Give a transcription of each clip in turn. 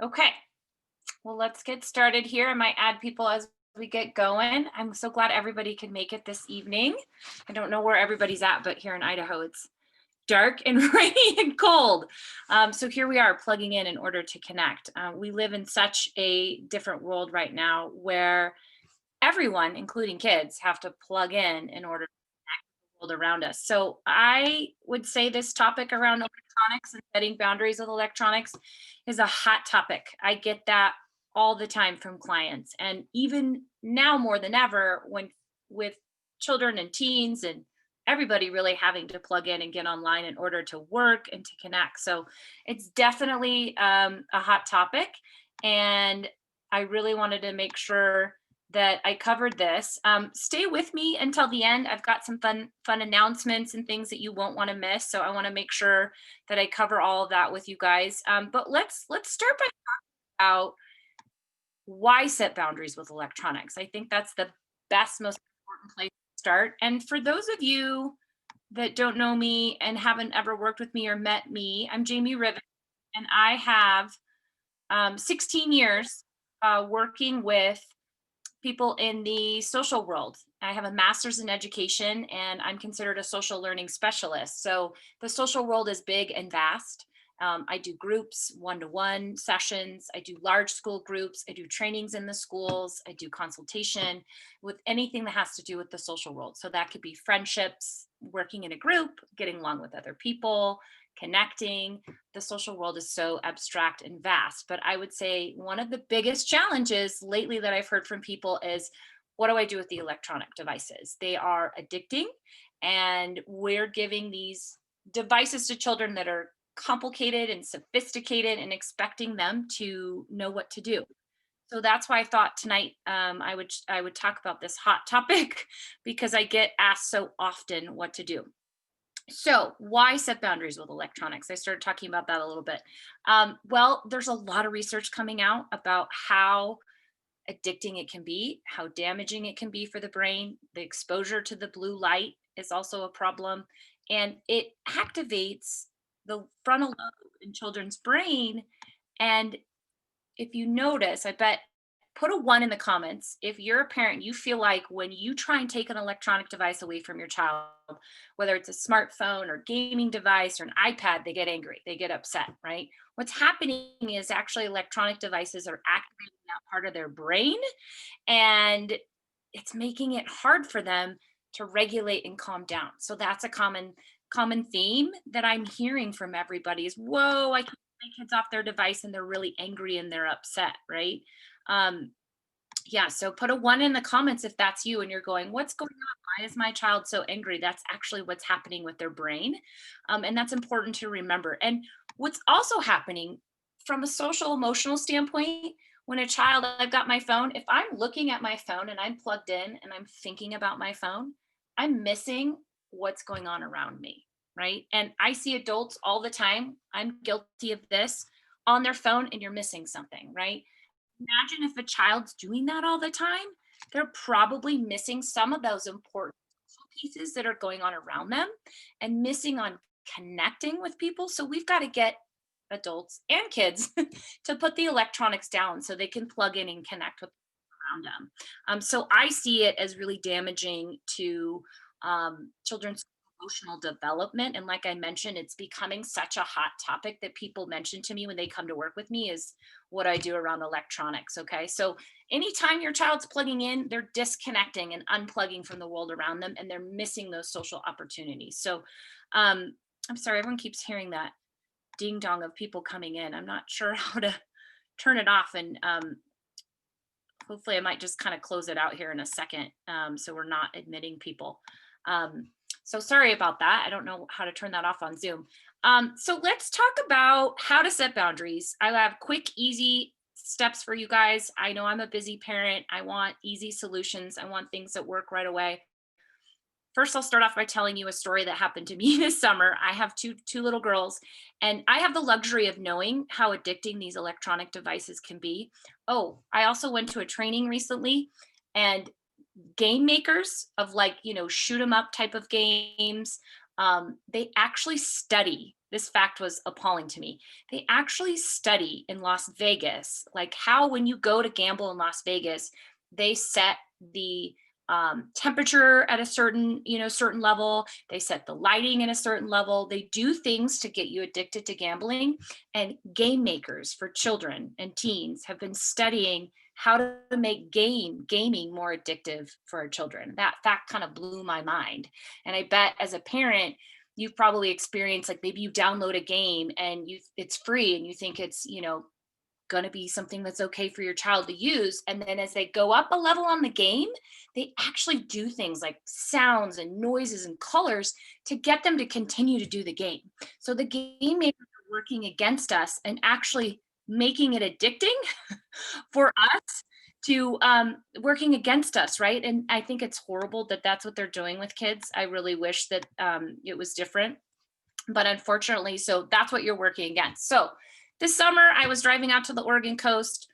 Okay, well, let's get started here. I might add people as we get going. I'm so glad everybody could make it this evening. I don't know where everybody's at, but here in Idaho, it's dark and rainy and cold. So here we are plugging in order to connect. We live in such a different world right now where everyone, including kids, have to plug in order to connect with the world around us. So I would say this topic around electronics and setting boundaries with electronics is a hot topic. I get that all the time from clients. And even now more than ever, when with children and teens and everybody really having to plug in and get online in order to work and to connect. So it's definitely a hot topic. And I really wanted to make sure that I covered this. Stay with me until the end. I've got some fun announcements and things that you won't want to miss. So I want to make sure that I cover all of that with you guys. But let's start by out why set boundaries with electronics. I think that's the best, most important place to start. And for those of you that don't know me and haven't ever worked with me or met me, I'm Jamie Riven, and I have 16 years working with people in the social world. I have a master's in education and I'm considered a social learning specialist. So the social world is big and vast. I do groups, one to one sessions. I do large school groups. I do trainings in the schools. I do consultation with anything that has to do with the social world. So that could be friendships, working in a group, getting along with other people, connecting. The social world is so abstract and vast. But I would say one of the biggest challenges lately that I've heard from people is, what do I do with the electronic devices? They are addicting, and we're giving these devices to children that are complicated and sophisticated and expecting them to know what to do. So that's why I thought tonight I would talk about this hot topic because I get asked so often what to do. So, why set boundaries with electronics? I started talking about that a little bit. Well, there's a lot of research coming out about how addicting it can be, how damaging it can be for the brain. The exposure to the blue light is also a problem, and it activates the frontal lobe in children's brain. And if you notice, I bet put a one in the comments if you're a parent, you feel like when you try and take an electronic device away from your child, whether it's a smartphone or gaming device or an iPad, they get angry, they get upset, right? What's happening is actually electronic devices are activating that part of their brain, and it's making it hard for them to regulate and calm down. So that's a common theme that I'm hearing from everybody is, whoa, I can't get my kids off their device and they're really angry and they're upset, right? um, yeah, so put a one in the comments if that's you and you're going, what's going on? Why is my child so angry? That's actually what's happening with their brain. And that's important to remember. And what's also happening from a social emotional standpoint, when a child, I've got my phone, if I'm looking at my phone and I'm plugged in and I'm thinking about my phone, I'm missing what's going on around me, right? And I see adults all the time, I'm guilty of this, on their phone, and you're missing something, right? Imagine if a child's doing that all the time, they're probably missing some of those important social pieces that are going on around them and missing on connecting with people. So we've got to get adults and kids to put the electronics down so they can plug in and connect with around them. So I see it as really damaging to children's emotional development. And like I mentioned, it's becoming such a hot topic that people mention to me when they come to work with me is what I do around electronics. Okay. So anytime your child's plugging in, they're disconnecting and unplugging from the world around them and they're missing those social opportunities. So I'm sorry, everyone keeps hearing that ding dong of people coming in. I'm not sure how to turn it off. And hopefully I might just kind of close it out here in a second, so we're not admitting people. So sorry about that. I don't know how to turn that off on Zoom. So let's talk about how to set boundaries. I have quick, easy steps for you guys. I know I'm a busy parent. I want easy solutions. I want things that work right away. First, I'll start off by telling you a story that happened to me this summer. I have two little girls, and I have the luxury of knowing how addicting these electronic devices can be. Oh, I also went to a training recently, and game makers of, like, shoot 'em up type of games, they actually study this fact was appalling to me. They actually study in Las Vegas, like how when you go to gamble in Las Vegas, they set the temperature at a certain, certain level. They set the lighting at a certain level. They do things to get you addicted to gambling. And game makers for children and teens have been studying how to make gaming more addictive for our children. That fact kind of blew my mind. And I bet as a parent, you've probably experienced, like, maybe you download a game and it's free and you think it's, going to be something that's okay for your child to use, and then as they go up a level on the game, they actually do things like sounds and noises and colors to get them to continue to do the game. So the game makers are working against us and actually making it addicting for us to working against us, right? And I think it's horrible that that's what they're doing with kids. I really wish that it was different, but unfortunately, so that's what you're working against. So this summer, I was driving out to the Oregon coast.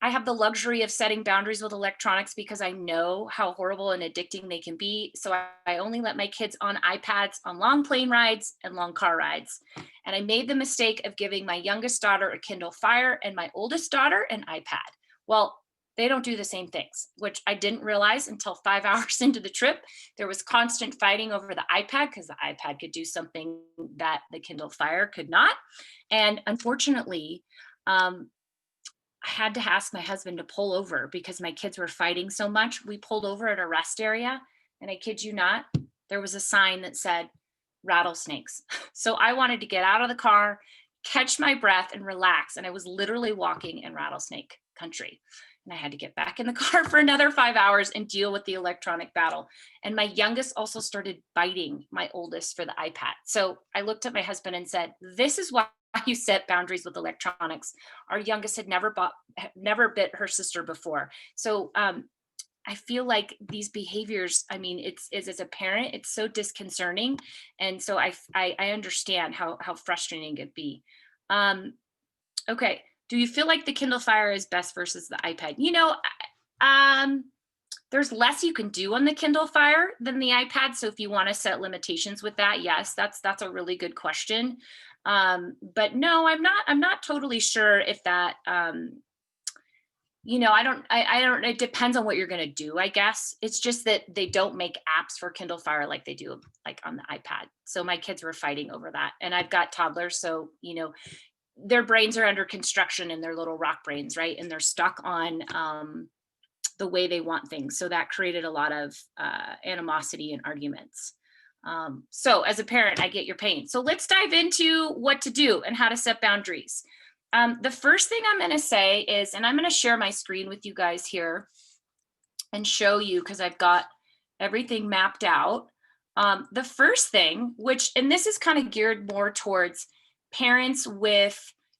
I have the luxury of setting boundaries with electronics because I know how horrible and addicting they can be. So I only let my kids on iPads on long plane rides and long car rides. And I made the mistake of giving my youngest daughter a Kindle Fire and my oldest daughter an iPad. Well, they don't do the same things, which I didn't realize until 5 hours into the trip. There was constant fighting over the iPad because the iPad could do something that the Kindle Fire could not. And unfortunately, I had to ask my husband to pull over because my kids were fighting so much. We pulled over at a rest area, and I kid you not, there was a sign that said rattlesnakes. So I wanted to get out of the car, catch my breath, and relax. And I was literally walking in rattlesnake country. And I had to get back in the car for another 5 hours and deal with the electronic battle. And my youngest also started biting my oldest for the iPad. So I looked at my husband and said, "This is why you set boundaries with electronics." Our youngest had never bit her sister before. So I feel like these behaviors, I mean, it's as a parent, it's so disconcerting. And so I understand how frustrating it be. Okay. Do you feel like the Kindle Fire is best versus the iPad? There's less you can do on the Kindle Fire than the iPad. So if you want to set limitations with that, yes, that's a really good question. But no, I'm not totally sure if that, I don't, it depends on what you're going to do, I guess. It's just that they don't make apps for Kindle Fire like they do like on the iPad. So my kids were fighting over that. And I've got toddlers. So, their brains are under construction and their little rock brains, right? And they're stuck on the way they want things. So that created a lot of animosity and arguments. So as a parent, I get your pain. So let's dive into what to do and how to set boundaries. The first thing I'm going to say is, and I'm going to share my screen with you guys here and show you because I've got everything mapped out. The first thing, and this is kind of geared more towards parents with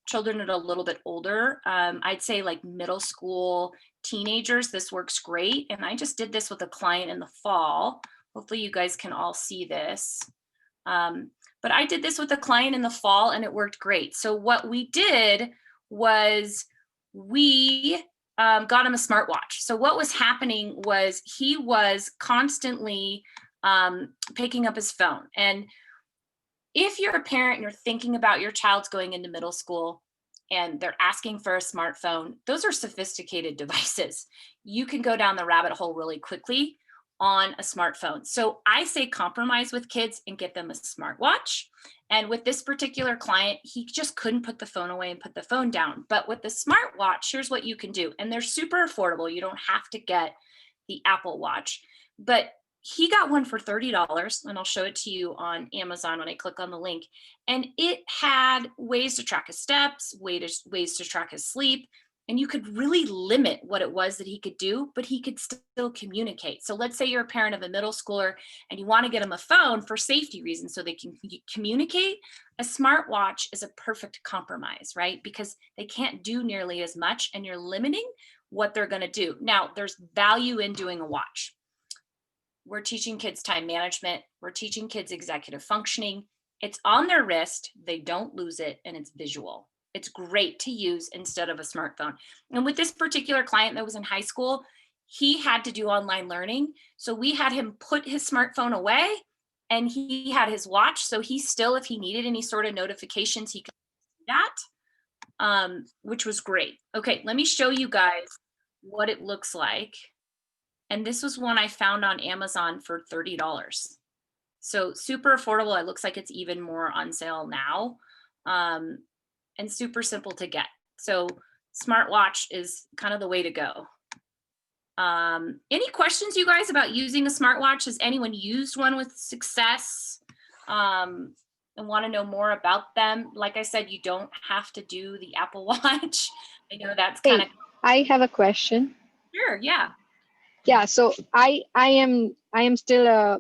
children that are a little bit older, I'd say like middle school, teenagers, this works great. And I just did this with a client in the fall. Hopefully you guys can all see this. But I did this with a client in the fall and it worked great. So what we did was we got him a smartwatch. So what was happening was he was constantly picking up his phone. And if you're a parent and you're thinking about your child's going into middle school and they're asking for a smartphone, those are sophisticated devices. You can go down the rabbit hole really quickly on a smartphone. So I say compromise with kids and get them a smartwatch. And with this particular client, he just couldn't put the phone away and put the phone down. But with the smartwatch, here's what you can do. And they're super affordable. You don't have to get the Apple Watch, but he got one for $30, and I'll show it to you on Amazon when I click on the link. And it had ways to track his steps, ways to track his sleep, and you could really limit what it was that he could do, but he could still communicate. So let's say you're a parent of a middle schooler and you want to get them a phone for safety reasons so they can communicate. A smartwatch is a perfect compromise, right? Because they can't do nearly as much and you're limiting what they're going to do. Now, there's value in doing a watch. We're teaching kids time management. We're teaching kids executive functioning. It's on their wrist. They don't lose it, and it's visual. It's great to use instead of a smartphone. And with this particular client that was in high school, he had to do online learning. So we had him put his smartphone away and he had his watch. So he still, if he needed any sort of notifications, he could do that, which was great. Okay, let me show you guys what it looks like. And this was one I found on Amazon for $30. So super affordable. It looks like it's even more on sale now, and super simple to get. So smartwatch is kind of the way to go. Any questions, you guys, about using a smartwatch? Has anyone used one with success, and want to know more about them? Like I said, you don't have to do the Apple Watch. I know that's kind of Hey, I have a question. sure. Yeah. Yeah, so I am still a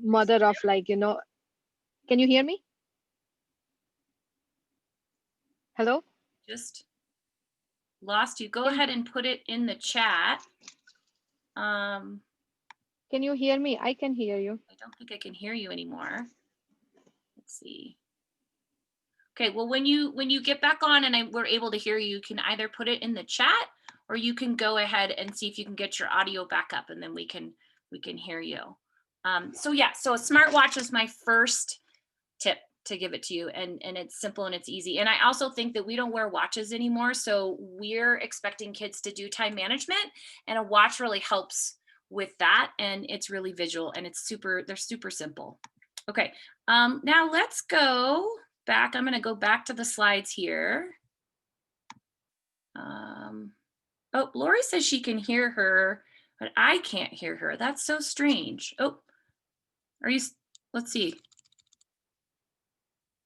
mother of, like, can you hear me? Hello? Just lost you. Go Can ahead and put it in the chat. Um, can you hear me? I can hear you. I don't think I can hear you anymore. Let's see. Okay, well, when you get back on and we're able to hear you, you can either put it in the chat or you can go ahead and see if you can get your audio back up, and then we can hear you. So yeah, so a smartwatch is my first tip to give it to you, and it's simple and it's easy. And I also think that we don't wear watches anymore, so we're expecting kids to do time management, and a watch really helps with that, and it's really visual, and they're super simple. Okay, now let's go back. I'm going to go back to the slides here. Oh, Lori says she can hear her, but I can't hear her. That's so strange. Oh, let's see.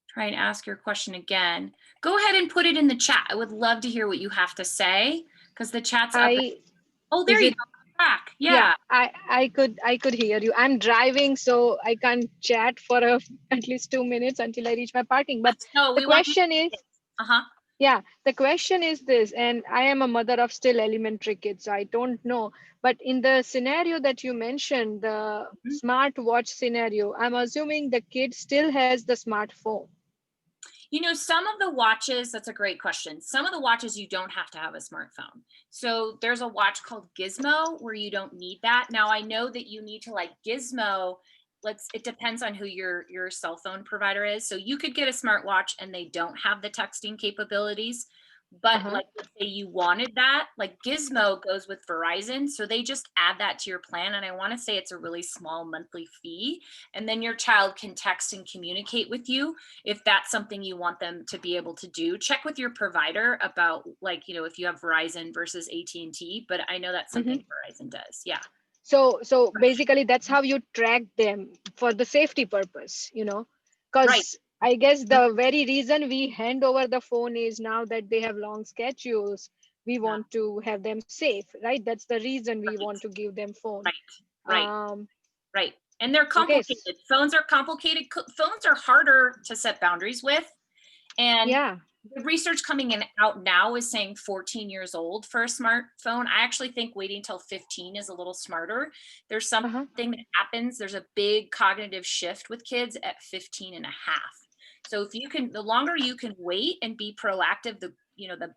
Try and ask your question again. Go ahead and put it in the chat. I would love to hear what you have to say, because the chat's up. Oh, there Is you it? go. Back. Yeah, Yeah. I could hear you. I'm driving, so I can't chat for at least 2 minutes until I reach my parking. But No, the we want you. question is, Uh-huh. yeah, the question is this, and I am a mother of still elementary kids, so I don't know. But in the scenario that you mentioned, the smart watch scenario, I'm assuming the kid still has the smartphone. Some of the watches, that's a great question. Some of the watches you don't have to have a smartphone. So there's a watch called Gizmo where you don't need that. Now I know that you need to, like, Gizmo, it depends on who your cell phone provider is. So you could get a smartwatch and they don't have the texting capabilities. But like, let's say you wanted that, like Gizmo goes with Verizon. So they just add that to your plan. And I want to say it's a really small monthly fee. And then your child can text and communicate with you if that's something you want them to be able to do. Check with your provider about, like, if you have Verizon versus AT&T, but I know that's something Verizon does. Yeah. So basically that's how you track them for the safety purpose, because Right. I guess the very reason we hand over the phone is now that they have long schedules, we want to have them safe, right? That's the reason we want to give them phone. Right. And they're complicated. Okay. Phones are complicated. Phones are harder to set boundaries with. And the research coming out now is saying 14 years old for a smartphone. I actually think waiting till 15 is a little smarter. There's something that happens. There's a big cognitive shift with kids at 15 and a half. So the longer you can wait and be proactive, the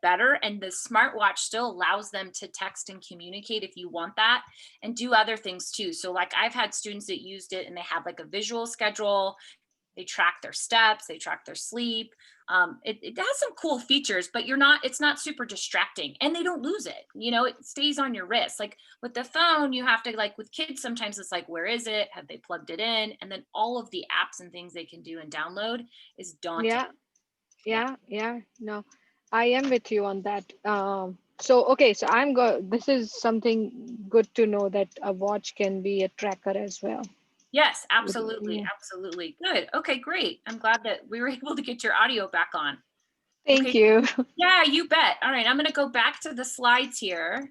better. And the smartwatch still allows them to text and communicate if you want that, and do other things too. So like, I've had students that used it and they have like a visual schedule. They track their steps, they track their sleep. It has some cool features, but it's not super distracting, and they don't lose it. It stays on your wrist. Like with the phone, you have to, like with kids, sometimes it's like, where is it? Have they plugged it in? And then all of the apps and things they can do and download is daunting. Yeah. No, I am with you on that. So this is something good to know, that a watch can be a tracker as well. Yes, absolutely. Absolutely. Good. Okay, great. I'm glad that we were able to get your audio back on. Thank you. Yeah, you bet. All right, I'm going to go back to the slides here.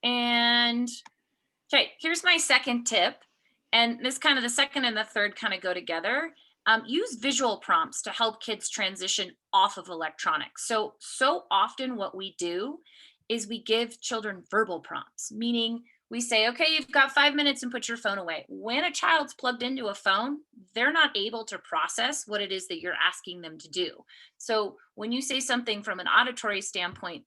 And okay, here's my second tip. And this kind of, the second and the third kind of go together. Use visual prompts to help kids transition off of electronics. So often what we do is we give children verbal prompts, meaning we say, okay, you've got 5 minutes and put your phone away. When a child's plugged into a phone, they're not able to process what it is that you're asking them to do. So when you say something from an auditory standpoint,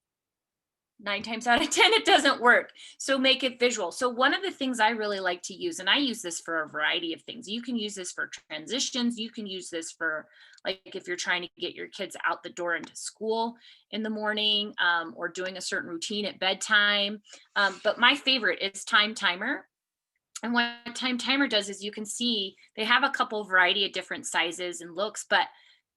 9 times out of 10, it doesn't work. So make it visual. So one of the things I really like to use, and I use this for a variety of things. You can use this for transitions. You can use this for like if you're trying to get your kids out the door into school in the morning, or doing a certain routine at bedtime. But my favorite is Time Timer. And what Time Timer does is you can see they have a couple variety of different sizes and looks, but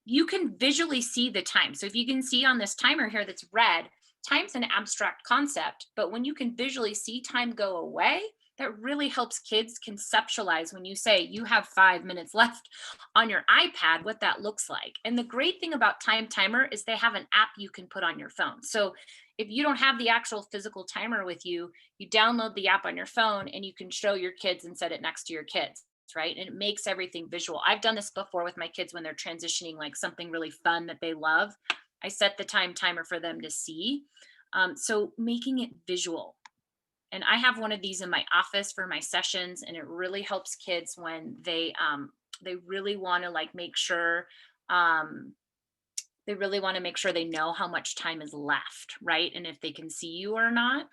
you can visually see the time. So if you can see on this timer here that's red, time's an abstract concept, but when you can visually see time go away, that really helps kids conceptualize when you say you have 5 minutes left on your iPad, what that looks like. And the great thing about Time Timer is they have an app you can put on your phone. So if you don't have the actual physical timer with you, you download the app on your phone and you can show your kids and set it next to your kids, right? And it makes everything visual. I've done this before with my kids when they're transitioning like something really fun that they love. I set the time timer for them to see. So making it visual. And I have one of these in my office for my sessions, and it really helps kids when they really want to like make sure they really want to make sure they know how much time is left, right? And if they can see you or not.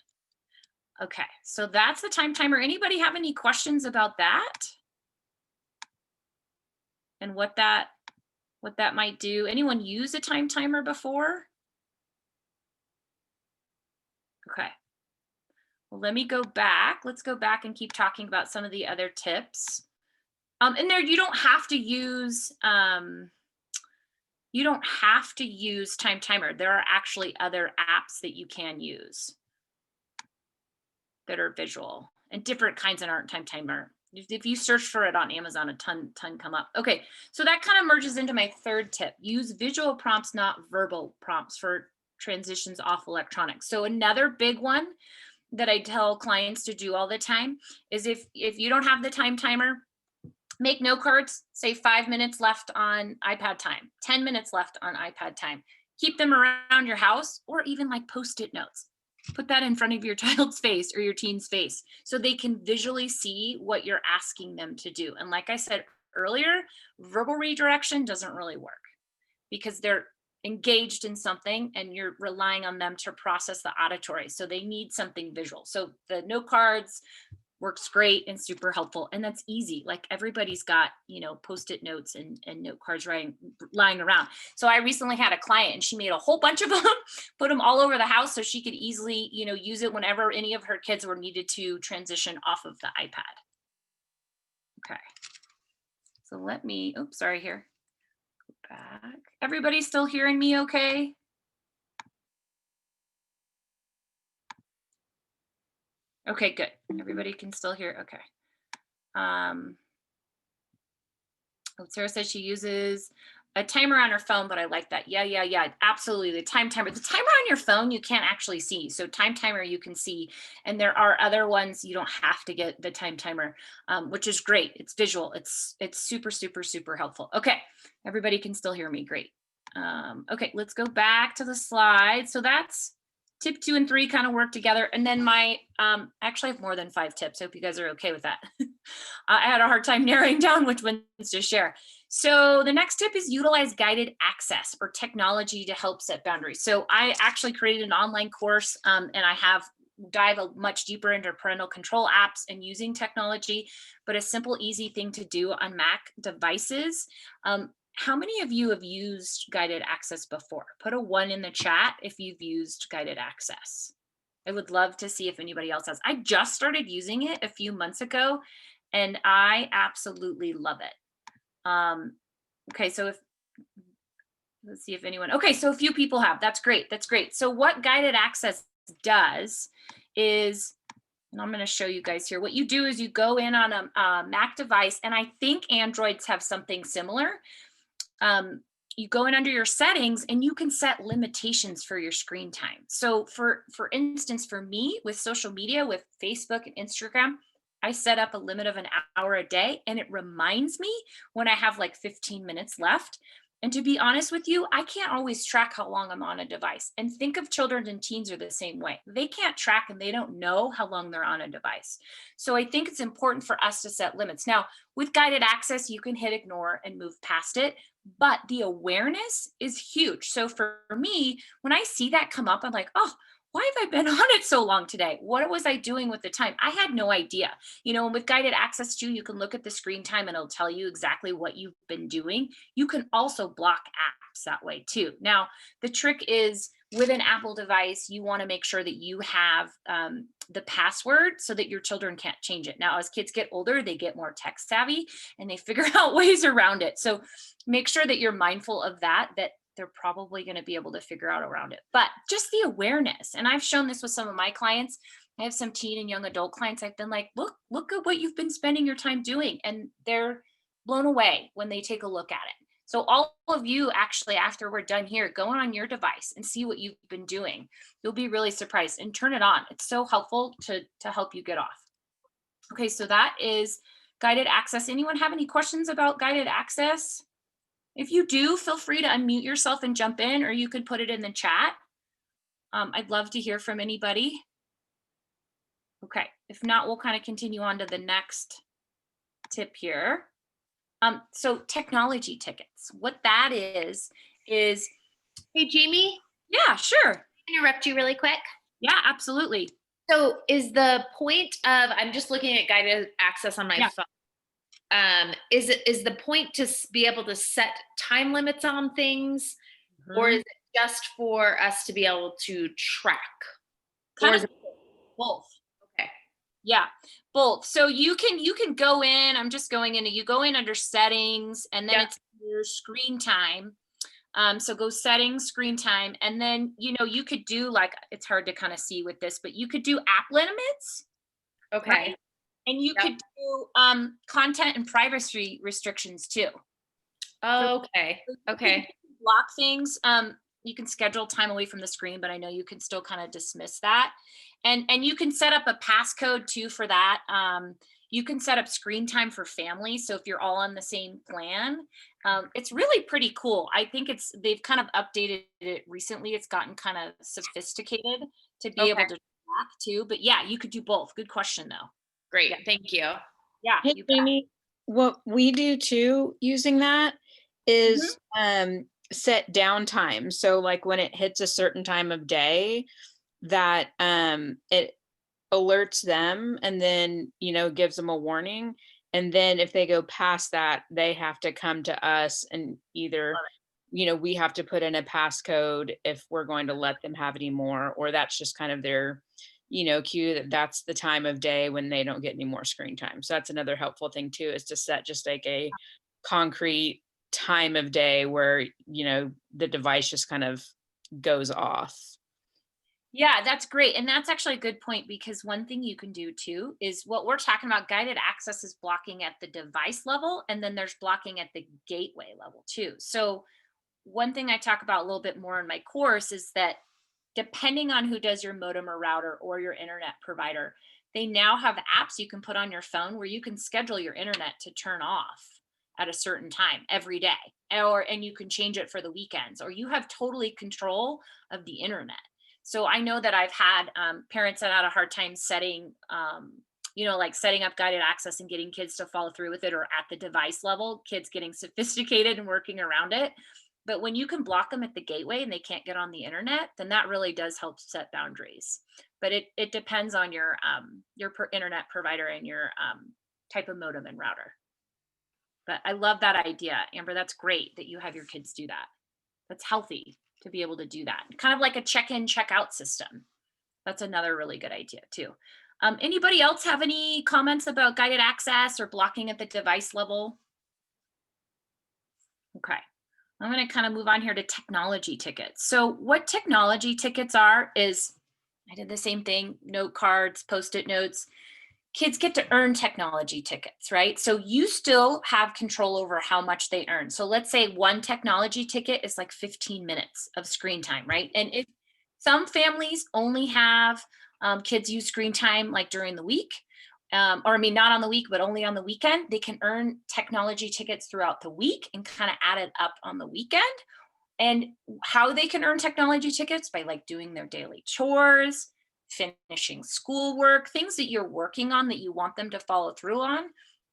Okay, so that's the time timer. Anybody have any questions about that? And what that might do? Anyone use a time timer before? Okay. Well, let me go back. Let's go back and keep talking about some of the other tips. And there, you don't have to use time timer. There are actually other apps that you can use that are visual, and different kinds that aren't time timer. If you search for it on Amazon, a ton come up. Okay, so that kind of merges into my third tip. Use visual prompts, not verbal prompts, for transitions off electronics. So another big one that I tell clients to do all the time is if you don't have the time timer, make note cards, say 5 minutes left on iPad time, 10 minutes left on iPad time. Keep them around your house, or even like Post-it notes. Put that in front of your child's face or your teen's face so they can visually see what you're asking them to do. And like I said earlier, verbal redirection doesn't really work because they're engaged in something and you're relying on them to process the auditory. So they need something visual. So the note cards works great and super helpful. And that's easy. Like everybody's got, Post-it notes and note cards lying around. So I recently had a client and she made a whole bunch of them, put them all over the house so she could easily, use it whenever any of her kids were needed to transition off of the iPad. Okay. So let me, sorry here. Back. Everybody still hearing me okay? Okay, good. Everybody can still hear. Okay. Sarah says she uses a timer on her phone, but I like that. Yeah, absolutely. The time timer. The timer on your phone, you can't actually see. So time timer you can see. And there are other ones you don't have to get the time timer, which is great. It's visual. It's super, super, super helpful. Okay, everybody can still hear me. Great. Okay, let's go back to the slide. So that's tip 2 and 3 kind of work together. And then my, actually I have more than 5 tips. I hope you guys are okay with that. I had a hard time narrowing down which ones to share. So the next tip is utilize guided access or technology to help set boundaries. So I actually created an online course and I dive much deeper into parental control apps and using technology, but a simple, easy thing to do on Mac devices. How many of you have used guided access before? Put a 1 in the chat if you've used guided access. I would love to see if anybody else has. I just started using it a few months ago and I absolutely love it. Okay, so let's see if anyone, okay, so a few people have, that's great, that's great. So what guided access does is, and I'm going to show you guys here, what you do is you go in on a Mac device, and I think Androids have something similar. You go in under your settings and you can set limitations for your screen time. So for instance, for me with social media, with Facebook and Instagram, I set up a limit of an hour a day, and it reminds me when I have like 15 minutes left. And to be honest with you, I can't always track how long I'm on a device. And think of children and teens are the same way. They can't track and they don't know how long they're on a device. So I think it's important for us to set limits. Now, with guided access, you can hit ignore and move past it, but the awareness is huge. So for me, when I see that come up, I'm like, oh, why have I been on it so long today? What was I doing with the time? I had no idea. And with guided access too, you can look at the screen time and it'll tell you exactly what you've been doing. You can also block apps that way too. Now, the trick is with an Apple device, you want to make sure that you have the password so that your children can't change it. Now, as kids get older, they get more tech savvy and they figure out ways around it. So make sure that you're mindful of that they're probably going to be able to figure out around it. But just the awareness, and I've shown this with some of my clients. I have some teen and young adult clients. I've been like, look at what you've been spending your time doing. And they're blown away when they take a look at it. So all of you actually, after we're done here, go on your device and see what you've been doing. You'll be really surprised, and turn it on. It's so helpful to help you get off. Okay, so that is guided access. Anyone have any questions about guided access? If you do, feel free to unmute yourself and jump in, or you could put it in the chat. I'd love to hear from anybody. Okay, if not, we'll kind of continue on to the next tip here. So technology tickets, what that is, Hey, Jamie, yeah, sure. interrupt you really quick. Yeah, absolutely. So is the point of, I'm just looking at guided access on my phone. Is the point to be able to set time limits on things, or is it just for us to be able to track? Kind Or of is it both. okay? Yeah, both. So you can go in, I'm just going into, you go in under settings, and then it's your screen time. So go settings, screen time, and then, you could do, like, it's hard to kind of see with this, but you could do app limits. Okay. Right? And you could do content and privacy restrictions too. Okay. Okay. Block things. You can schedule time away from the screen, but I know you can still kind of dismiss that. And you can set up a passcode too for that. You can set up screen time for families. So if you're all on the same plan, it's really pretty cool. I think they've kind of updated it recently. It's gotten kind of sophisticated to be able to track too. But yeah, you could do both. Good question though. Great. Thank you. Yeah. Hey, Jamie, what we do too using that is set downtime. So like when it hits a certain time of day, that it alerts them and then, gives them a warning. And then if they go past that, they have to come to us, and either, we have to put in a passcode if we're going to let them have any more, or that's just kind of their cue that that's the time of day when they don't get any more screen time. So that's another helpful thing too, is to set just like a concrete time of day where, the device just kind of goes off. Yeah, that's great. And that's actually a good point, because one thing you can do too is what we're talking about. Guided access is blocking at the device level, and then there's blocking at the gateway level too. So one thing I talk about a little bit more in my course is that depending on who does your modem or router or your internet provider, they now have apps you can put on your phone where you can schedule your internet to turn off at a certain time every day, and you can change it for the weekends, or you have totally control of the internet. So I know that I've had parents that had a hard time setting, like setting up guided access and getting kids to follow through with it, or at the device level, kids getting sophisticated and working around it. But when you can block them at the gateway and they can't get on the internet, then that really does help set boundaries. But it depends on your internet provider and your type of modem and router. But I love that idea, Amber. That's great that you have your kids do that. That's healthy to be able to do that. Kind of like a check-in, check-out system. That's another really good idea too. Anybody else have any comments about guided access or blocking at the device level? Okay. I'm going to kind of move on here to technology tickets. So what technology tickets are is, I did the same thing, note cards, Post-it notes. Kids get to earn technology tickets, right? So you still have control over how much they earn. So let's say one technology ticket is like 15 minutes of screen time, right? And if some families only have kids use screen time like during the week, or I mean, not on the week, but only on the weekend, they can earn technology tickets throughout the week and kind of add it up on the weekend. And how they can earn technology tickets by like doing their daily chores, finishing schoolwork, things that you're working on that you want them to follow through on.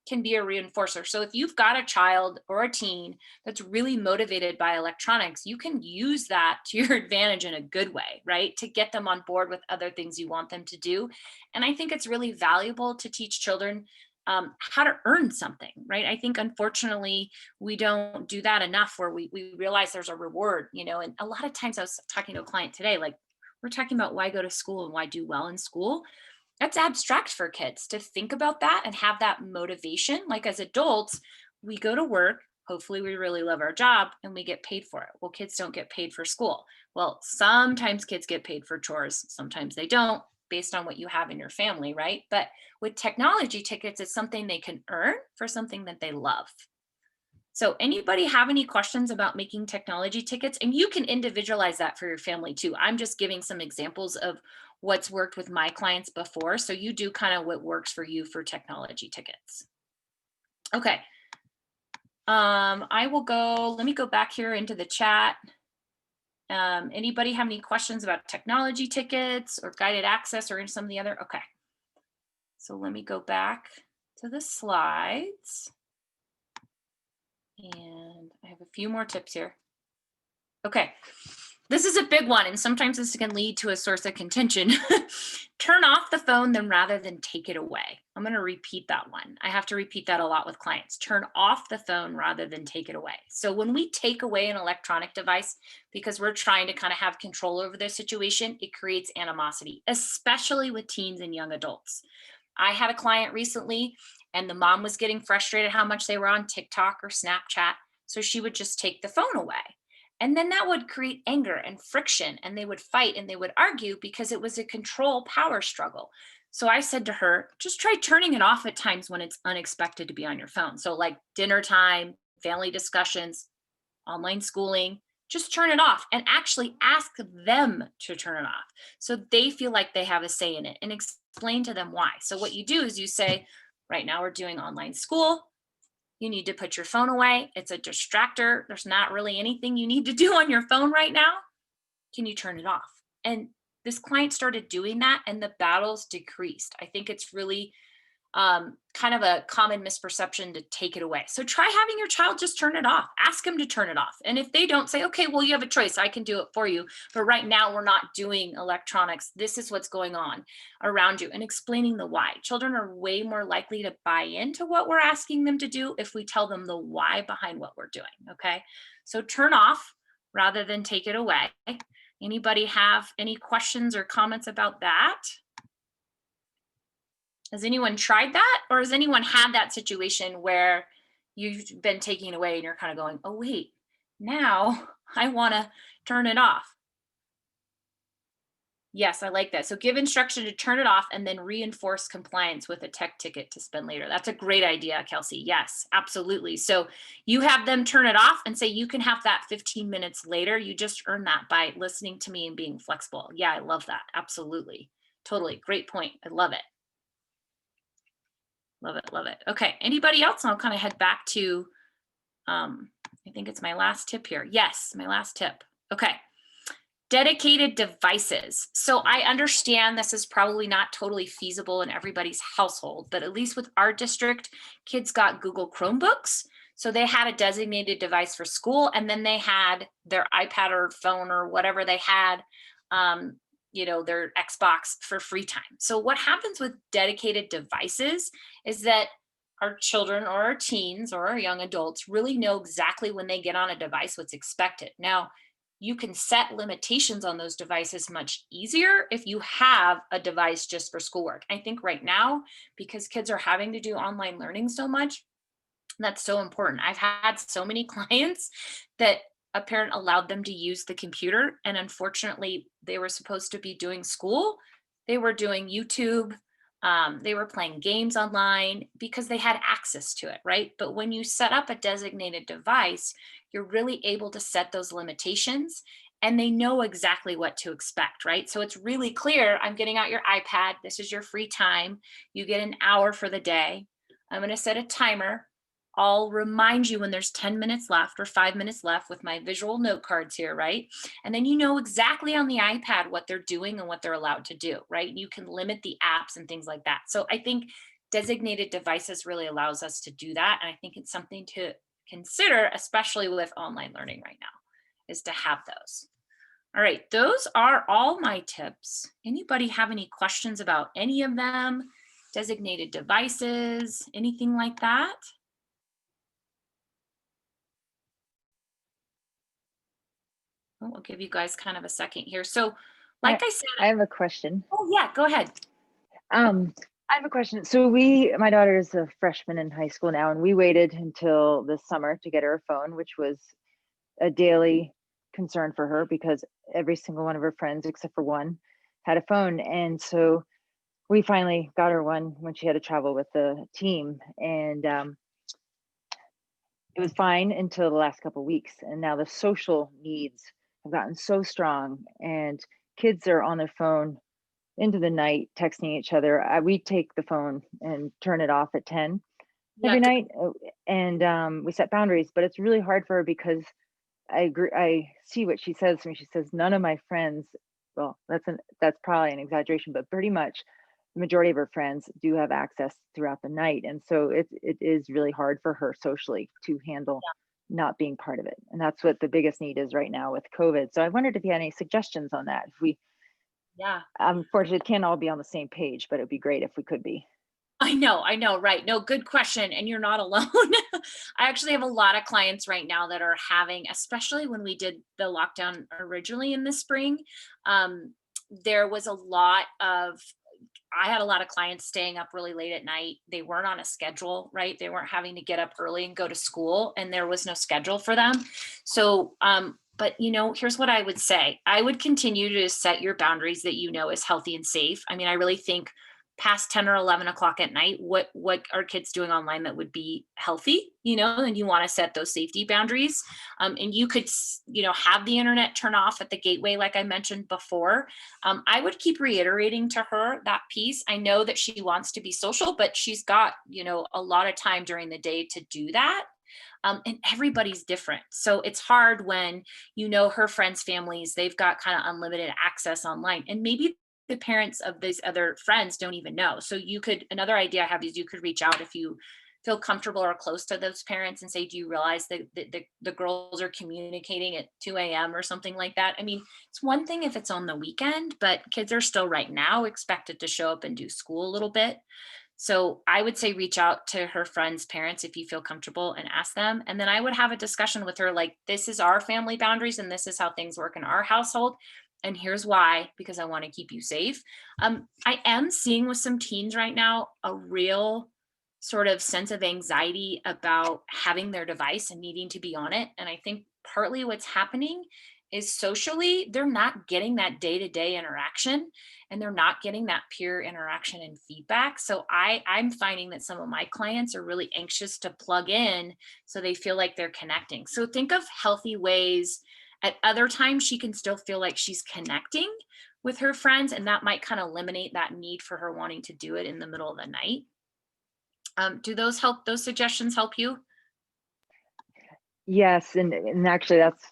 can be a reinforcer. So if you've got a child or a teen that's really motivated by electronics, you can use that to your advantage in a good way, right? To get them on board with other things you want them to do. And I think it's really valuable to teach children how to earn something, right? I think unfortunately we don't do that enough, where we realize there's a reward, you know. And a lot of times, I was talking to a client today, like, we're talking about why go to school and why do well in school. That's abstract for kids to think about that and have that motivation. Like, as adults, we go to work, hopefully we really love our job and we get paid for it. Well, kids don't get paid for school. Well, sometimes kids get paid for chores, sometimes they don't, based on what you have in your family, right? But with technology tickets, it's something they can earn for something that they love. So anybody have any questions about making technology tickets? And you can individualize that for your family too. I'm just giving some examples of what's worked with my clients before. So you do kind of what works for you for technology tickets. Okay. I will go, let me go back here into the chat. Anybody have any questions about technology tickets or guided access or some of the other? Okay. So let me go back to the slides. And I have a few more tips here. Okay. This is a big one, and sometimes this can lead to a source of contention. Turn off the phone then rather than take it away. I'm going to repeat that one. I have to repeat that a lot with clients. Turn off the phone rather than take it away. So when we take away an electronic device because we're trying to kind of have control over the situation, it creates animosity, especially with teens and young adults. I had a client recently, and the mom was getting frustrated how much they were on TikTok or Snapchat. So she would just take the phone away. And then that would create anger and friction, and they would fight and they would argue because it was a control power struggle. So I said to her, just try turning it off at times when it's unexpected to be on your phone. So like dinner time, family discussions, online schooling, just turn it off and actually ask them to turn it off so they feel like they have a say in it, and explain to them why. So what you do is you say, right now we're doing online school. You need to put your phone away. It's a distractor. There's not really anything you need to do on your phone right now. Can you turn it off? And this client started doing that, and the battles decreased. I think it's really kind of a common misperception to take it away. So try having your child just turn it off. Ask them to turn it off. And if they don't, say, okay, well, you have a choice. I can do it for you. But right now we're not doing electronics. This is what's going on around you, and explaining the why. Children are way more likely to buy into what we're asking them to do if we tell them the why behind what we're doing. Okay. So turn off rather than take it away. Anybody have any questions or comments about that? Has anyone tried that, or has anyone had that situation where you've been taking it away and you're kind of going, oh, wait, now I want to turn it off? Yes, I like that. So give instruction to turn it off and then reinforce compliance with a tech ticket to spend later. That's a great idea, Kelsey. Yes, absolutely. So you have them turn it off and say, you can have that 15 minutes later. You just earn that by listening to me and being flexible. Yeah, I love that. Absolutely. Totally. Great point. I love it. Love it, love it. Okay, anybody else? I'll kind of head back to, I think it's my last tip here. Yes, my last tip. Okay, dedicated devices. So I understand this is probably not totally feasible in everybody's household, but at least with our district, kids got Google Chromebooks. So they had a designated device for school, and then they had their iPad or phone or whatever they had, their Xbox for free time. So what happens with dedicated devices is that our children or our teens or our young adults really know exactly when they get on a device what's expected. Now, you can set limitations on those devices much easier if you have a device just for schoolwork. I think right now, because kids are having to do online learning so much, that's so important. I've had so many clients that a parent allowed them to use the computer, and unfortunately they were supposed to be doing school. They were doing YouTube. They were playing games online because they had access to it, right? But when you set up a designated device, you're really able to set those limitations, and they know exactly what to expect, right? So it's really clear. I'm getting out your iPad. This is your free time. You get an hour for the day. I'm going to set a timer. I'll remind you when there's 10 minutes left or 5 minutes left with my visual note cards here, right? And then you know exactly on the iPad what they're doing and what they're allowed to do, right? You can limit the apps and things like that. So I think designated devices really allows us to do that. And I think it's something to consider, especially with online learning right now, is to have those. All right, those are all my tips. Anybody have any questions about any of them? Designated devices, anything like that? Oh, I'll give you guys kind of a second here. So like I said, I have a question. oh yeah, go ahead. I have a question. So my daughter is a freshman in high school now, and we waited until the summer to get her a phone, which was a daily concern for her because every single one of her friends, except for one, had a phone. And so we finally got her one when she had to travel with the team. And it was fine until the last couple of weeks. And now the social needs have gotten so strong, and kids are on their phone into the night texting each other. We take the phone and turn it off at 10 every Yeah, night, and we set boundaries. But it's really hard for her because I agree. I see what she says when she says none of my friends. Well, that's probably an exaggeration, but pretty much the majority of her friends do have access throughout the night, and so it is really hard for her socially to handle not being part of it. And that's what the biggest need is right now with COVID. So I wondered if you had any suggestions on that. If we yeah. unfortunately can't all be on the same page, but it'd be great if we could be. I know, right. No, good question. And you're not alone. I actually have a lot of clients right now that are having, especially when we did the lockdown originally in the spring, there was a lot of, I had a lot of clients staying up really late at night. They weren't on a schedule, right? They weren't having to get up early and go to school, and there was no schedule for them. So, but here's what I would say. I would continue to set your boundaries that you know is healthy and safe. I mean, I really think past 10 or 11 o'clock at night, what are kids doing online that would be healthy, and you want to set those safety boundaries. And you could, have the internet turn off at the gateway, like I mentioned before. I would keep reiterating to her that piece. I know that she wants to be social, but she's got, a lot of time during the day to do that. And everybody's different. So it's hard when, her friends' families, they've got kind of unlimited access online. And maybe the parents of these other friends don't even know. So another idea I have is you could reach out if you feel comfortable or close to those parents and say, do you realize that the girls are communicating at 2 a.m. or something like that? I mean, it's one thing if it's on the weekend, but kids are still right now expected to show up and do school a little bit. So I would say reach out to her friends' parents if you feel comfortable and ask them. And then I would have a discussion with her like, this is our family boundaries and this is how things work in our household. And here's why, because I want to keep you safe. I am seeing with some teens right now a real sort of sense of anxiety about having their device and needing to be on it. And I think partly what's happening is socially, they're not getting that day-to-day interaction, and they're not getting that peer interaction and feedback. So I'm finding that some of my clients are really anxious to plug in so they feel like they're connecting. So think of healthy ways. At other times, she can still feel like she's connecting with her friends, and that might kind of eliminate that need for her wanting to do it in the middle of the night. Do those help? Those suggestions help you? Yes, and actually that's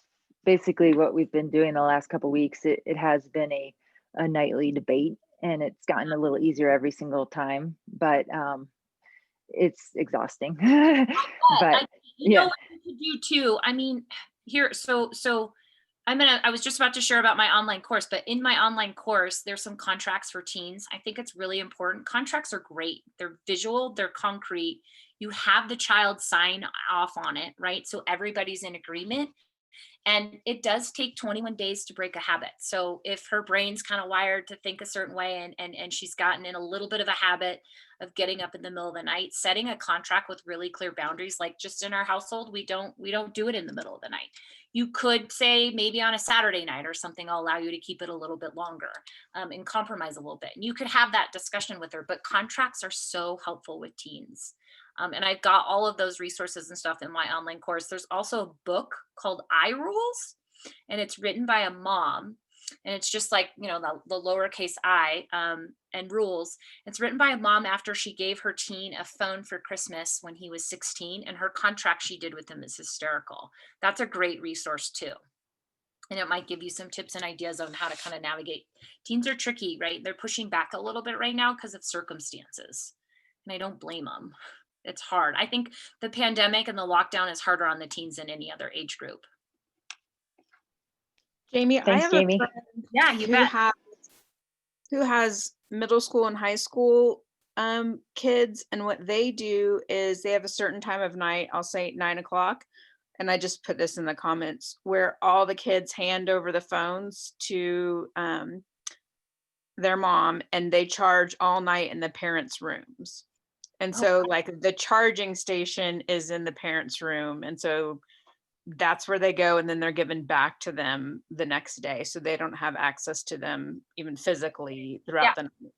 basically what we've been doing the last couple of weeks. It has been a nightly debate, and it's gotten a little easier every single time, but it's exhausting. But You know yeah. what you could do too. I mean, here, so I was just about to share about my online course, but in my online course, there's some contracts for teens. I think it's really important. Contracts are great. They're visual, they're concrete. You have the child sign off on it, right? So everybody's in agreement. And it does take 21 days to break a habit. So if her brain's kind of wired to think a certain way, and she's gotten in a little bit of a habit of getting up in the middle of the night, setting a contract with really clear boundaries, like just in our household, we don't do it in the middle of the night. You could say maybe on a Saturday night or something, I'll allow you to keep it a little bit longer, and compromise a little bit. And you could have that discussion with her, but contracts are so helpful with teens. And I've got all of those resources and stuff in my online course. There's also a book called I Rules, and it's written by a mom. And it's just like, the lowercase I, and rules. It's written by a mom after she gave her teen a phone for Christmas when he was 16, and her contract she did with him is hysterical. That's a great resource too. And it might give you some tips and ideas on how to kind of navigate. Teens are tricky, right? They're pushing back a little bit right now because of circumstances. and I don't blame them. It's hard. I think the pandemic and the lockdown is harder on the teens than any other age group. Jamie, I Thanks, have Jamie. a friend Yeah, you who bet. has middle school and high school kids, and what they do is they have a certain time of night, I'll say 9 o'clock, and I just put this in the comments, where all the kids hand over the phones to their mom, and they charge all night in the parents' rooms. And so like the charging station is in the parents' room, and so that's where they go, and then they're given back to them the next day, so they don't have access to them even physically throughout the night.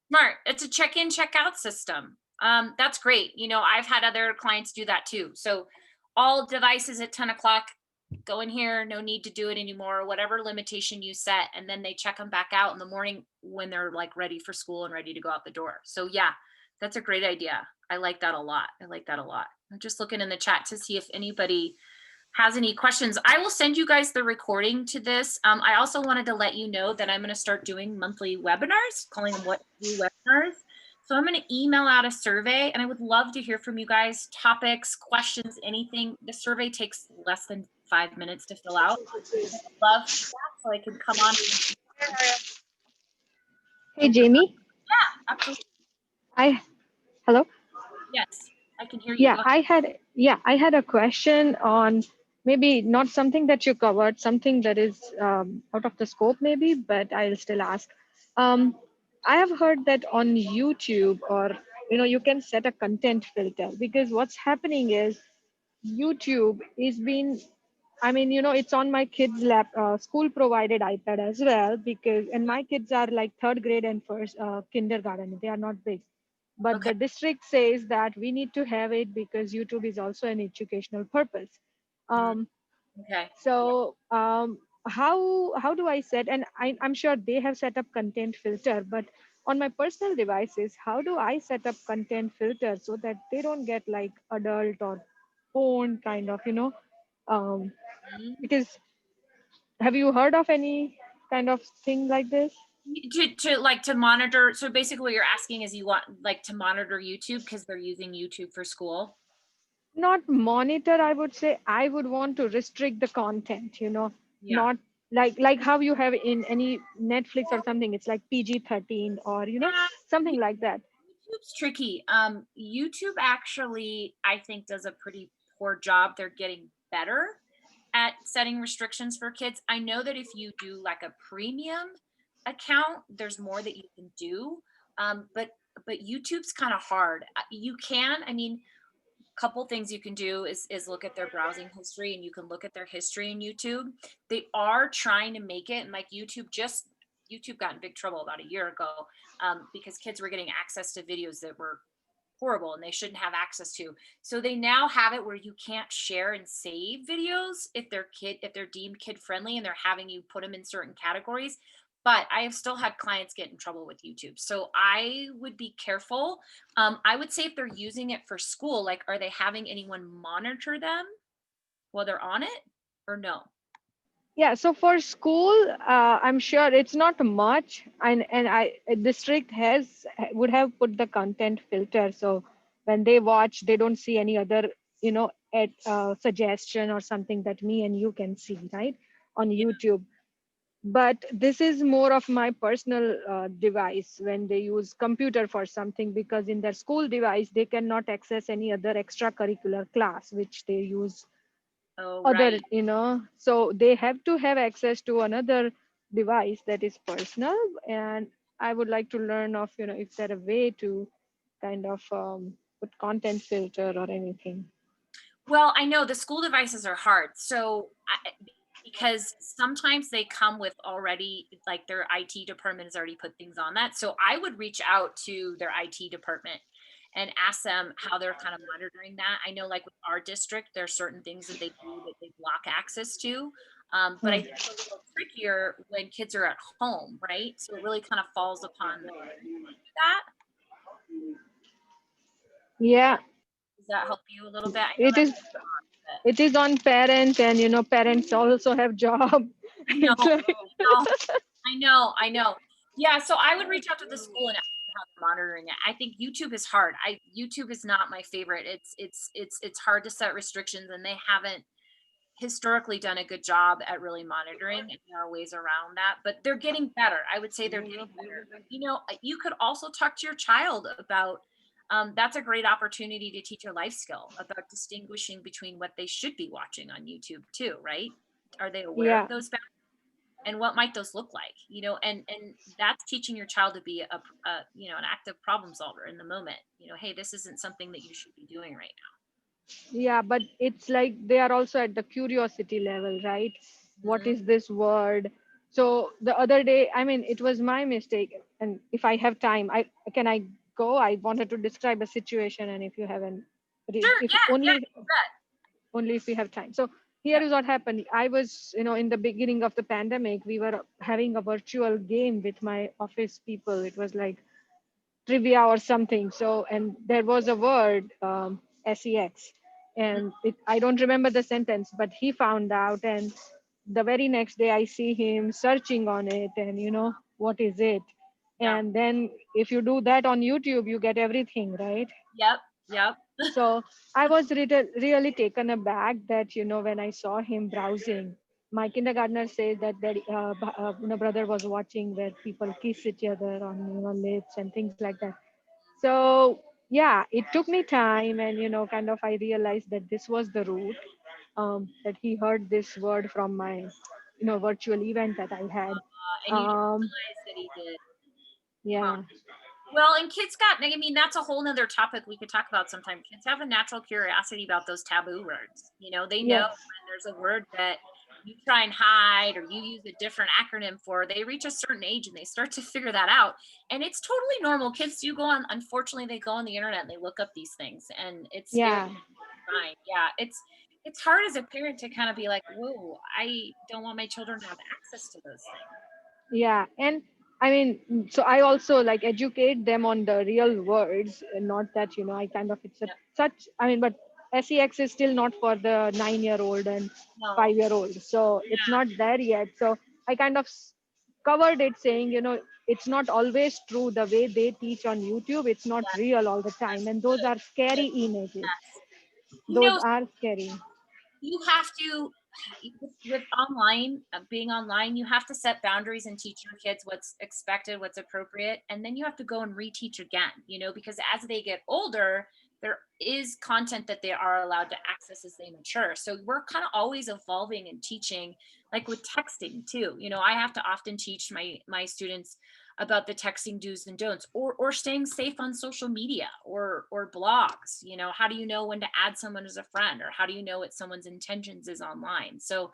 Smart. It's a check-in, check-out system. That's great. You know, I've had other clients do that too. So all devices at 10 o'clock, go in here, no need to do it anymore, whatever limitation you set. And then they check them back out in the morning when they're like ready for school and ready to go out the door. So yeah, that's a great idea. I like that a lot. I like that a lot. I'm just looking in the chat to see if anybody has any questions. I will send you guys the recording to this. I also wanted to let you know that I'm going to start doing monthly webinars, calling them What to Do webinars. So I'm going to email out a survey, and I would love to hear from you guys, topics, questions, anything. The survey takes less than 5 minutes to fill out. I'd love that, so I can come on. Hey, Jamie. Absolutely. Hello. Yes, I can hear you. Yeah, Go ahead. I had a question on maybe not something that you covered, something that is out of the scope maybe, but I'll still ask. I have heard that on YouTube, or you can set a content filter, because what's happening is YouTube is being, it's on my kids' school provided iPad as well, and my kids are like third grade and first kindergarten. They are not big. But Okay. the district says that we need to have it because YouTube is also an educational purpose. Okay. So how do I set, and I'm sure they have set up content filter, but on my personal devices, how do I set up content filter so that they don't get like adult or porn kind of, because have you heard of any kind of thing like this? To monitor. So basically what you're asking is you want like to monitor YouTube because they're using YouTube for school. Not monitor, I would say. I would want to restrict the content, Yeah. not like how you have in any Netflix or something. It's like PG-13 or something like that. YouTube's tricky. YouTube actually, I think, does a pretty poor job. They're getting better at setting restrictions for kids. I know that if you do like a premium account, there's more that you can do. But YouTube's kind of hard. You can, couple things you can do is look at their browsing history, and you can look at their history in YouTube. They are trying to make it, and like YouTube got in big trouble about a year ago because kids were getting access to videos that were horrible and they shouldn't have access to. So they now have it where you can't share and save videos if they're deemed kid friendly, and they're having you put them in certain categories. But I have still had clients get in trouble with YouTube. So I would be careful. I would say if they're using it for school, like, are they having anyone monitor them while they're on it, or no? Yeah, so for school, I'm sure it's not much, and a district would have put the content filter, so when they watch, they don't see any other suggestion or something that me and you can see, right, on YouTube. But this is more of my personal device when they use computer for something, because in their school device they cannot access any other extracurricular class which they use. Oh, Other, right. so they have to have access to another device that is personal. And I would like to learn of, if there a way to kind of put content filter or anything. Well, I know the school devices are hard. So because sometimes they come with already, like their IT department has already put things on that. So I would reach out to their IT department and ask them how they're kind of monitoring that. I know like with our district, there are certain things that they do that they block access to. But I think it's a little trickier when kids are at home, right? So it really kind of falls upon that. Yeah. Does that help you a little bit? It is on parents, and parents also have job. I know. Yeah, so I would reach out to the school and ask how they're monitoring it. I think YouTube is hard. YouTube is not my favorite. It's hard to set restrictions, and they haven't historically done a good job at really monitoring, and there are ways around that, but they're getting better. I would say they're getting better. You could also talk to your child about, that's a great opportunity to teach a life skill about distinguishing between what they should be watching on YouTube too, right? Are they aware Yeah. of those boundaries? And what might those look like? And that's teaching your child to be an active problem solver in the moment. Hey, this isn't something that you should be doing right now. Yeah, but it's like they are also at the curiosity level, right? What Mhm. is this word? So the other day, I mean, it was my mistake. And if I have time, I go? I wanted to describe a situation, and if you haven't, Sure, if yeah, only if we have time. So here is what happened. I was, in the beginning of the pandemic, we were having a virtual game with my office people. It was like trivia or something. So, and there was a word, sex, and I don't remember the sentence, but he found out, and the very next day I see him searching on it, and what is it? Yeah. And then if you do that on YouTube, you get everything, right? Yep. So I was really taken aback that, when I saw him browsing, my kindergartner says that brother was watching where people kiss each other on lips and things like that. So yeah, it took me time, and kind of I realized that this was the root, that he heard this word from my virtual event that I had. And you didn't Um, realize that he did. yeah, Well, and kids that's a whole nother topic we could talk about sometime. Kids have a natural curiosity about those taboo words. They know yes, when there's a word that you try and hide or you use a different acronym for, they reach a certain age and they start to figure that out. And it's totally normal. Kids do unfortunately, they go on the internet and they look up these things, and it's very yeah. fine. Yeah. It's hard as a parent to kind of be like, whoa, I don't want my children to have access to those things. Yeah, and I mean, so I also like educate them on the real words, and not that I kind of it's a Yep. such. I mean, but sex is still not for the 9-year-old and No. 5-year-old, so it's not there yet. So I kind of covered it, saying it's not always true the way they teach on YouTube. It's not Yeah. real all the time, and those are scary images. You Those know, are scary. you have to with online being online, you have to set boundaries and teach your kids what's expected, what's appropriate, and then you have to go and reteach again, because as they get older, there is content that they are allowed to access as they mature. So we're kind of always evolving and teaching, like with texting too. I have to often teach my students about the texting do's and don'ts, or staying safe on social media or blogs. How do you know when to add someone as a friend, or how do you know what someone's intentions is online? So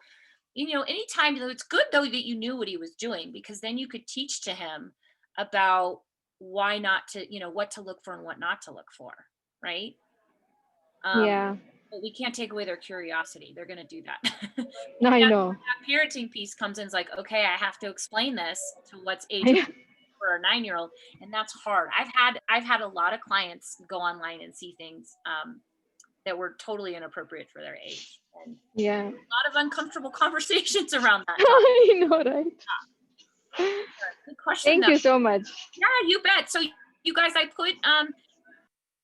anytime, it's good though that you knew what he was doing, because then you could teach to him about why not to, what to look for and what not to look for, right? Yeah, But we can't take away their curiosity. They're going to do that. I That know. parenting piece comes in, it's like, okay, I have to explain this to what's age for a 9-year-old, and that's hard. I've had a lot of clients go online and see things that were totally inappropriate for their age, and Yeah, a lot of uncomfortable conversations around that. I know, right? Good question Thank though. you so much. Yeah, you bet. So you guys, I put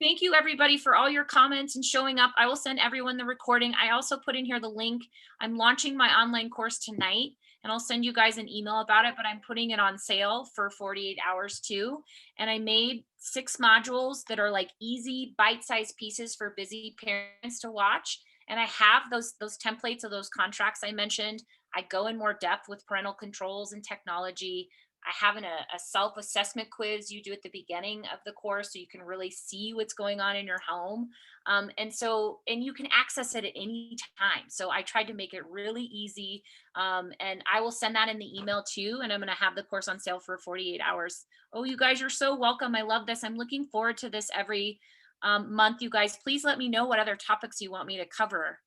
thank you everybody for all your comments and showing up. I will send everyone the recording. I also put in here the link. I'm launching my online course tonight, and I'll send you guys an email about it, but I'm putting it on sale for 48 hours too. And I made 6 modules that are like easy bite-sized pieces for busy parents to watch. And I have those templates of those contracts I mentioned. I go in more depth with parental controls and technology. I have a self-assessment quiz you do at the beginning of the course, so you can really see what's going on in your home. And you can access it at any time. So I tried to make it really easy. And I will send that in the email too. And I'm going to have the course on sale for 48 hours. Oh, you guys are so welcome. I love this. I'm looking forward to this every month. You guys, please let me know what other topics you want me to cover.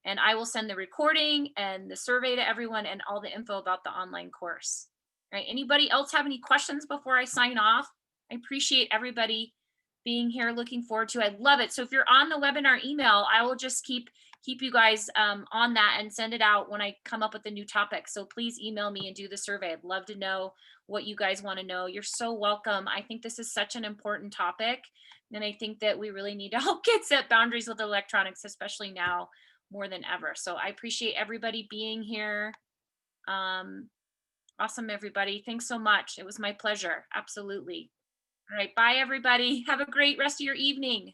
And I will send the recording and the survey to everyone and all the info about the online course. All right, anybody else have any questions before I sign off? I appreciate everybody being here. Looking forward to it. I love it. So if you're on the webinar email, I will just keep keep you guys on that and send it out when I come up with a new topic. So please email me and do the survey. I'd love to know what you guys want to know. You're so welcome. I think this is such an important topic. And I think that we really need to help kids set boundaries with electronics, especially now more than ever. So I appreciate everybody being here. Awesome, everybody. Thanks so much. It was my pleasure. Absolutely. All right. Bye, everybody. Have a great rest of your evening.